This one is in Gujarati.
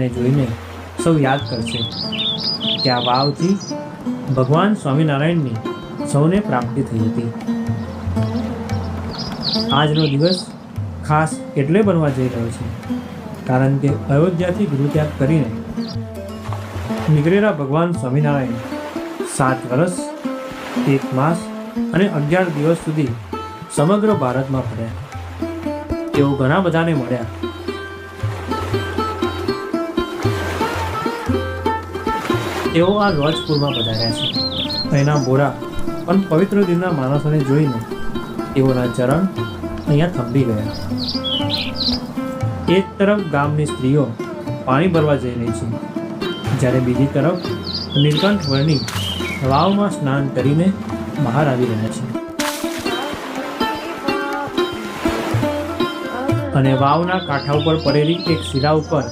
વાવને જોઈને સૌ યાદ કરશે કે આ વાવથી ભગવાન સ્વામિનારાયણની સૌને પ્રાપ્તિ થઈ હતી. આજનો દિવસ ખાસ એટલે બનવા જઈ રહ્યો છે કારણ કે અયોધ્યાથી ગૃહત્યાગ કરીને નીકળેલા ભગવાન સ્વામિનારાયણ 7 વર્ષ 1 માસ અને 11 દિવસ સુધી સમગ્ર ભારતમાં ફર્યા. તેઓ ઘણા બધાને મળ્યા. તેઓ આ રોજપુરમાં પધાર્યા છે. અહીંના બોરા પણ પવિત્ર દિનના માણસોને જોઈને તેઓના ચરણ અહીંયા થંભી ગયા. એક તરફ ગામની સ્ત્રીઓ પાણી ભરવા જઈ રહી છે, જ્યારે બીજી તરફ નીલકંઠ વર્ણી વાવમાં સ્નાન કરીને બહાર આવી રહ્યા છે. અને વાવના કાંઠા ઉપર પડેલી એક શિલા ઉપર